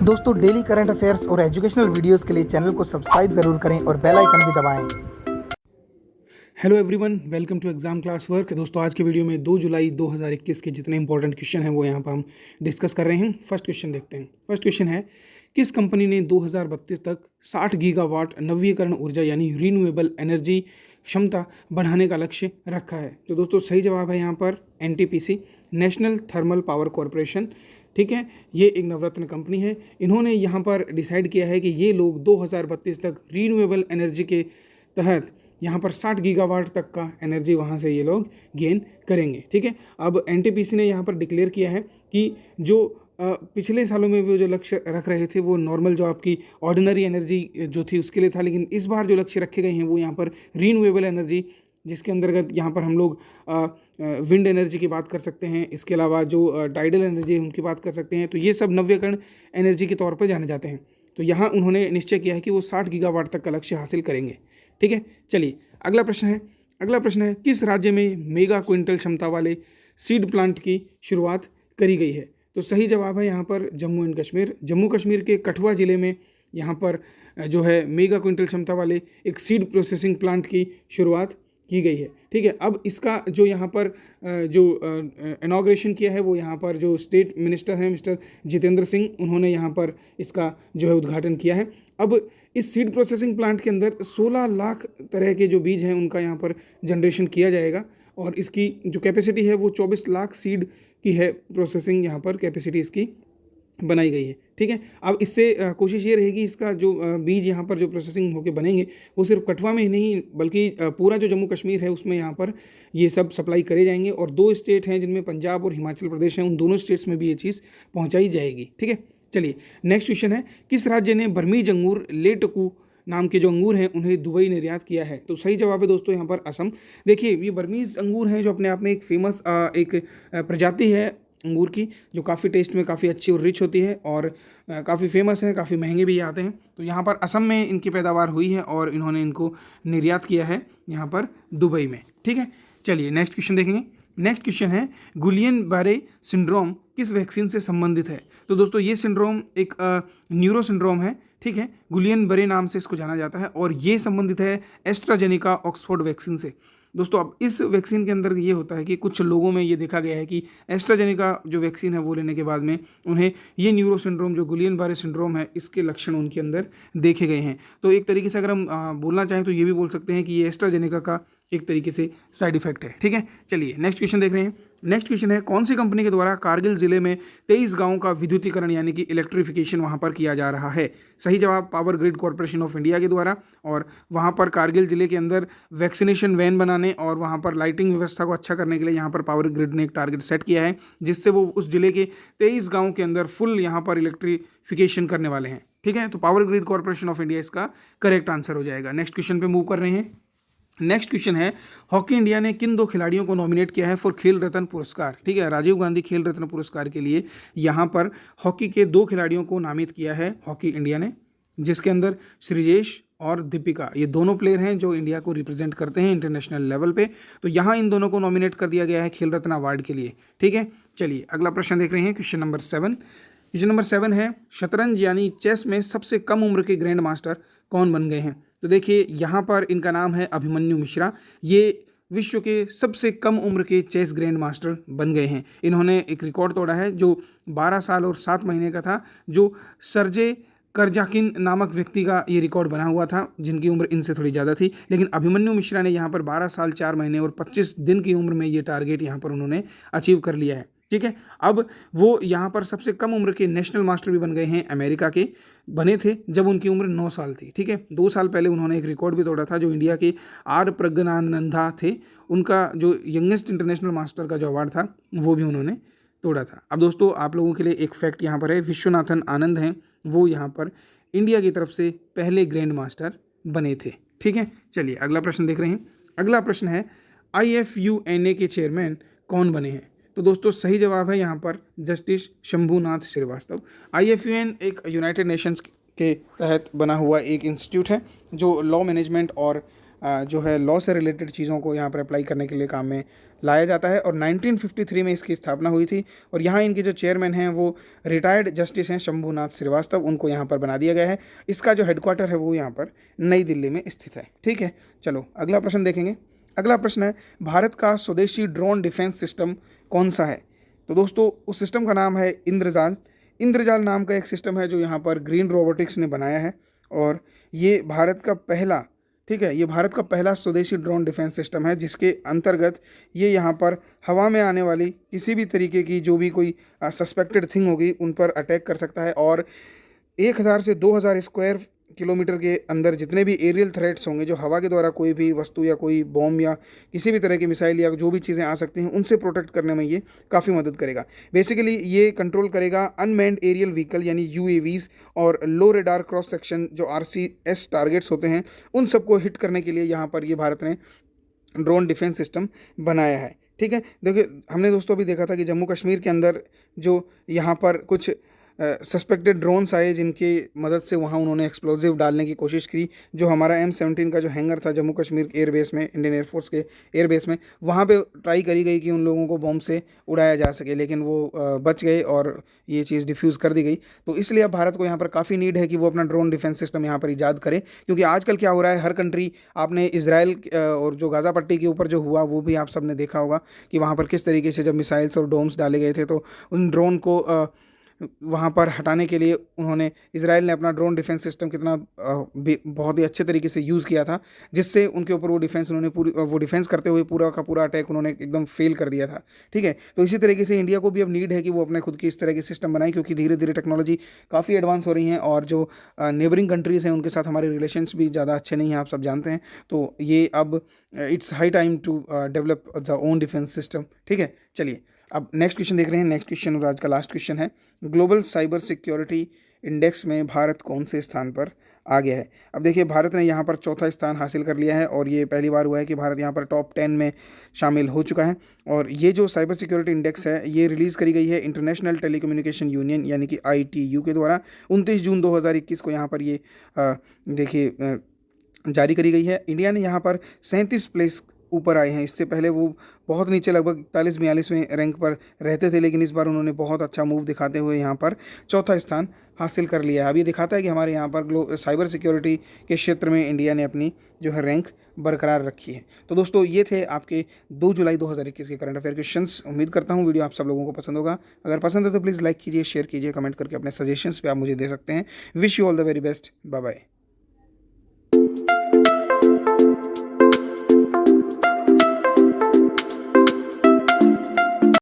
दोस्तों daily current affairs और educational videos के लिए चैनल को सब्सक्राइब जरूर करें और बेल आइकन भी दबाएं। Hello everyone, welcome to exam class work. दोस्तों आज के वीडियो में 2 जुलाई 2021 के जितने इंपॉर्टेंट क्वेश्चन हैं वो यहाँ पर हम डिस्कस कर रहे हैं। फर्स्ट क्वेश्चन देखते हैं। फर्स्ट क्वेश्चन है, किस कंपनी ने 2032 तक 60 गीगावाट नवीकरण ऊर्जा यानी रीन्यूएबल एनर्जी क्षमता बढ़ाने का लक्ष्य रखा है? तो दोस्तों सही जवाब है यहाँ पर NTPC, national thermal power corporation. ठीक है, ये एक नवरत्न कंपनी है। इन्होंने यहाँ पर डिसाइड किया है कि ये लोग 2032 तक रीन्यूएबल एनर्जी के तहत यहाँ पर 60 गीगावाट तक का एनर्जी वहाँ से ये लोग गेन करेंगे। ठीक है, अब एनटीपीसी ने यहाँ पर डिक्लेयर किया है कि जो पिछले सालों में वो जो लक्ष्य रख रहे थे वो नॉर्मल जो आपकी ऑर्डिनरी एनर्जी जो थी उसके लिए था, लेकिन इस बार जो लक्ष्य रखे गए हैं वो यहाँ पर रीन्यूएबल एनर्जी, जिसके अंतर्गत यहाँ पर हम लोग विंड एनर्जी की बात कर सकते हैं, इसके अलावा जो टाइडल एनर्जी है उनकी बात कर सकते हैं। तो ये सब नवीकरण एनर्जी के तौर पर जाने जाते हैं। तो यहाँ उन्होंने निश्चय किया है कि वो 60 गीगावाट तक का लक्ष्य हासिल करेंगे। ठीक है, चलिए अगला प्रश्न है किस राज्य में मेगा क्विंटल क्षमता वाले सीड प्लांट की शुरुआत करी गई है? तो सही जवाब है यहाँ पर जम्मू एंड कश्मीर। जम्मू कश्मीर के कठुआ ज़िले में यहाँ पर जो है मेगा क्विंटल क्षमता वाले एक सीड प्रोसेसिंग प्लांट की शुरुआत की गई है। ठीक है, अब इसका जो यहाँ पर जो इनॉग्रेशन किया है वो यहाँ पर जो स्टेट मिनिस्टर हैं मिस्टर जितेंद्र सिंह, उन्होंने यहाँ पर इसका जो है उद्घाटन किया है। अब इस सीड प्रोसेसिंग प्लांट के अंदर 16 लाख तरह के जो बीज हैं उनका यहाँ पर जनरेशन किया जाएगा और इसकी जो कैपेसिटी है वो 24 लाख सीड की है। प्रोसेसिंग यहाँ पर कैपेसिटी इसकी बनाई गई है। ठीक है, अब इससे कोशिश ये रहेगी इसका जो बीज यहाँ पर जो प्रोसेसिंग होके बनेंगे वो सिर्फ कठुआ में ही नहीं बल्कि पूरा जो जम्मू कश्मीर है उसमें यहाँ पर ये सब सप्लाई करे जाएंगे। और 2 स्टेट हैं जिनमें पंजाब और हिमाचल प्रदेश हैं, उन दोनों स्टेट्स में भी ये चीज़ पहुँचाई जाएगी। ठीक है, चलिए नेक्स्ट क्वेश्चन है, किस राज्य ने बर्मीज अंगूर लेटकू नाम के जो अंगूर हैं उन्हें दुबई निर्यात किया है? तो सही जवाब है दोस्तों यहाँ पर असम। देखिए ये बर्मीज अंगूर हैं जो अपने आप में एक फेमस एक प्रजाति है अंगूर की, जो काफ़ी टेस्ट में काफ़ी अच्छी और रिच होती है और काफ़ी फेमस है, काफ़ी महंगे भी आते हैं। तो यहाँ पर असम में इनकी पैदावार हुई है और इन्होंने इनको निर्यात किया है यहाँ पर दुबई में। ठीक है, चलिए नेक्स्ट क्वेश्चन देखेंगे। नेक्स्ट क्वेश्चन है, गुलियन बारे सिंड्रोम किस वैक्सीन से संबंधित है? तो दोस्तों ये सिंड्रोम एक न्यूरो सिंड्रोम है। ठीक है, गुलियन बरे नाम से इसको जाना जाता है और ये संबंधित है एस्ट्राजेनेका ऑक्सफोर्ड वैक्सीन से। दोस्तों अब इस वैक्सीन के अंदर ये होता है कि कुछ लोगों में ये देखा गया है कि एस्ट्राजेनेका जो वैक्सीन है वो लेने के बाद में उन्हें ये न्यूरो सिंड्रोम जो गुलियन बारे सिंड्रोम है इसके लक्षण उनके अंदर देखे गए हैं। तो एक तरीके से अगर हम बोलना चाहें तो ये भी बोल सकते हैं कि ये एस्ट्राजेनेका का एक तरीके से साइड इफेक्ट है। ठीक है, चलिए नेक्स्ट क्वेश्चन देख रहे हैं। नेक्स्ट क्वेश्चन है, कौन सी कंपनी के द्वारा कारगिल जिले में 23 गांवों का विद्युतीकरण यानी कि इलेक्ट्रिफिकेशन वहां पर किया जा रहा है? सही जवाब power grid corporation of India के द्वारा। और वहां पर कारगिल जिले के अंदर वैक्सीनेशन वैन बनाने और वहां पर लाइटिंग व्यवस्था को अच्छा करने के लिए यहाँ पर पावर ग्रिड ने एक टारगेट सेट किया है जिससे वो उस जिले के 23 गाँव के अंदर फुल यहाँ पर इलेक्ट्रिफिकेशन करने वाले हैं। ठीक है, तो power grid corporation of India इसका करेक्ट आंसर हो जाएगा। नेक्स्ट क्वेश्चन पे मूव कर रहे हैं। नेक्स्ट क्वेश्चन है, हॉकी इंडिया ने किन 2 खिलाड़ियों को नॉमिनेट किया है फॉर खेल रत्न पुरस्कार? ठीक है, राजीव गांधी खेल रत्न पुरस्कार के लिए यहाँ पर हॉकी के 2 खिलाड़ियों को नामित किया है हॉकी इंडिया ने, जिसके अंदर श्रीजेश और दीपिका, ये दोनों प्लेयर हैं जो इंडिया को रिप्रेजेंट करते हैं इंटरनेशनल लेवल पे। तो यहाँ इन दोनों को नॉमिनेट कर दिया गया है खेल रत्न अवार्ड के लिए। ठीक है, चलिए अगला प्रश्न देख रहे हैं, क्वेश्चन नंबर 7। क्वेश्चन नंबर 7 है, शतरंज यानी चेस में सबसे कम उम्र के ग्रैंड मास्टर कौन बन गए हैं? तो देखिए यहाँ पर इनका नाम है अभिमन्यु मिश्रा। ये विश्व के सबसे कम उम्र के चेस ग्रैंड मास्टर बन गए हैं। इन्होंने एक रिकॉर्ड तोड़ा है जो 12 साल और 7 महीने का था, जो सर्जे करजाकिन नामक व्यक्ति का ये रिकॉर्ड बना हुआ था जिनकी उम्र इनसे थोड़ी ज़्यादा थी। लेकिन अभिमन्यु मिश्रा ने यहाँ पर 12 साल 4 महीने और 25 दिन की उम्र में ये टारगेट यहाँ पर उन्होंने अचीव कर लिया है। ठीक है, अब वो यहाँ पर सबसे कम उम्र के नेशनल मास्टर भी बन गए हैं। अमेरिका के बने थे जब उनकी उम्र 9 साल थी। ठीक है, 2 साल पहले उन्होंने एक रिकॉर्ड भी तोड़ा था जो इंडिया के आर प्रज्ञानंदा थे, उनका जो यंगेस्ट इंटरनेशनल मास्टर का जो अवार्ड था वो भी उन्होंने तोड़ा था। अब दोस्तों आप लोगों के लिए एक फैक्ट यहाँ पर है, विश्वनाथन आनंद हैं वो यहाँ पर इंडिया की तरफ से पहले ग्रैंड मास्टर बने थे। ठीक है, चलिए अगला प्रश्न देख रहे हैं। अगला प्रश्न है, IFUNA के चेयरमैन कौन बने हैं? तो दोस्तों सही जवाब है यहाँ पर जस्टिस शंभूनाथ श्रीवास्तव। IFUN एक यूनाइटेड नेशंस के तहत बना हुआ एक इंस्टीट्यूट है जो लॉ मैनेजमेंट और जो है लॉ से रिलेटेड चीज़ों को यहाँ पर अप्लाई करने के लिए काम में लाया जाता है। और 1953 में इसकी स्थापना हुई थी और यहाँ इनके जो चेयरमैन हैं वो रिटायर्ड जस्टिस हैं शंभूनाथ श्रीवास्तव, उनको यहाँ पर बना दिया गया है। इसका जो हेडक्वार्टर है वो यहाँ पर नई दिल्ली में स्थित है। ठीक है, चलो अगला प्रश्न देखेंगे। अगला प्रश्न है भारत का स्वदेशी ड्रोन डिफेंस सिस्टम कौन सा है? तो दोस्तों उस सिस्टम का नाम है इंद्रजाल। इंद्रजाल नाम का एक सिस्टम है जो यहाँ पर ग्रीन रोबोटिक्स ने बनाया है और ये भारत का पहला, ठीक है, ये भारत का पहला स्वदेशी ड्रोन डिफेंस सिस्टम है जिसके अंतर्गत ये यहाँ पर हवा में आने वाली किसी भी तरीके की जो भी कोई सस्पेक्टेड थिंग होगी उन पर अटैक कर सकता है। और 1000 से 2000 स्क्वायर किलोमीटर के अंदर जितने भी एरियल थ्रेट्स होंगे, जो हवा के द्वारा कोई भी वस्तु या कोई बॉम्ब या किसी भी तरह की मिसाइल या जो भी चीज़ें आ सकती हैं उनसे प्रोटेक्ट करने में ये काफ़ी मदद करेगा। बेसिकली ये कंट्रोल करेगा अनमैन्ड एरियल व्हीकल यानी यूएवीज और लो रेडार क्रॉस सेक्शन जो आरसीएस टारगेट्स होते हैं उन सबको हिट करने के लिए यहाँ पर ये भारत ने ड्रोन डिफेंस सिस्टम बनाया है। ठीक है, देखिए हमने दोस्तों अभी देखा था कि जम्मू कश्मीर के अंदर जो यहाँ पर कुछ सस्पेक्टेड ड्रोन्स आए जिनकी मदद से वहाँ उन्होंने एक्सप्लोजिव डालने की कोशिश की। जो हमारा M17 का जो हैंगर था जम्मू कश्मीर एयरबेस में, इंडियन एयरफोर्स के एयरबेस में, वहाँ पे ट्राई करी गई कि उन लोगों को बॉम्ब से उड़ाया जा सके, लेकिन वो बच गए और ये चीज़ डिफ्यूज़ कर दी गई। तो इसलिए अब भारत को यहाँ पर काफ़ी नीड है कि वो अपना ड्रोन डिफेंस सिस्टम यहाँ पर ईजाद करे, क्योंकि आजकल क्या हो रहा है, हर कंट्री, आपने इजराइल और जो गाज़ा पट्टी के ऊपर जो हुआ वो भी आप सब ने देखा होगा कि वहाँ पर किस तरीके से जब मिसाइल्स और डोम्स डाले गए थे तो उन ड्रोन को वहाँ पर हटाने के लिए उन्होंने, इजराइल ने अपना ड्रोन डिफेंस सिस्टम कितना बहुत ही अच्छे तरीके से यूज़ किया था, जिससे उनके ऊपर वो डिफेंस उन्होंने वो डिफेंस करते हुए पूरा का पूरा अटैक उन्होंने एकदम फेल कर दिया था। ठीक है, तो इसी तरीके से इंडिया को भी अब नीड है कि वो अपने खुद की इस तरह के सिस्टम बनाए, क्योंकि धीरे धीरे टेक्नोलॉजी काफ़ी एडवांस हो रही हैं और जो नेबरिंग कंट्रीज़ हैं उनके साथ हमारे रिलेशंस भी ज़्यादा अच्छे नहीं हैं, आप सब जानते हैं। तो ये अब it's high time to develop the own defence system. ठीक है, चलिए अब नेक्स्ट क्वेश्चन देख रहे हैं। नेक्स्ट क्वेश्चन और आज का लास्ट क्वेश्चन है, ग्लोबल साइबर सिक्योरिटी इंडेक्स में भारत कौन से स्थान पर आ गया है? अब देखिए भारत ने यहाँ पर चौथा स्थान हासिल कर लिया है और ये पहली बार हुआ है कि भारत यहाँ पर टॉप 10 में शामिल हो चुका है। और ये जो साइबर सिक्योरिटी इंडेक्स है ये रिलीज़ करी गई है इंटरनेशनल टेलीकम्युनिकेशन यूनियन यानी कि ITU के द्वारा 29 जून 2021 को यहाँ पर ये देखिए जारी करी गई है। इंडिया ने यहाँ पर 37 प्लेस ऊपर आए हैं। इससे पहले वो बहुत नीचे लगभग 41-42वें रैंक पर रहते थे, लेकिन इस बार उन्होंने बहुत अच्छा मूव दिखाते हुए यहाँ पर चौथा स्थान हासिल कर लिया है। अब ये दिखाता है कि हमारे यहाँ पर साइबर सिक्योरिटी के क्षेत्र में इंडिया ने अपनी जो है रैंक बरकरार रखी है। तो दोस्तों ये थे आपके 2 जुलाई 2021 के करंट अफेयर क्वेश्चंस। उम्मीद करता हूँ वीडियो आप सब लोगों को पसंद होगा। अगर पसंद है तो प्लीज़ लाइक कीजिए, शेयर कीजिए, कमेंट करके अपने सजेशंस पे आप मुझे दे सकते हैं। Wish you all the very best, bye bye.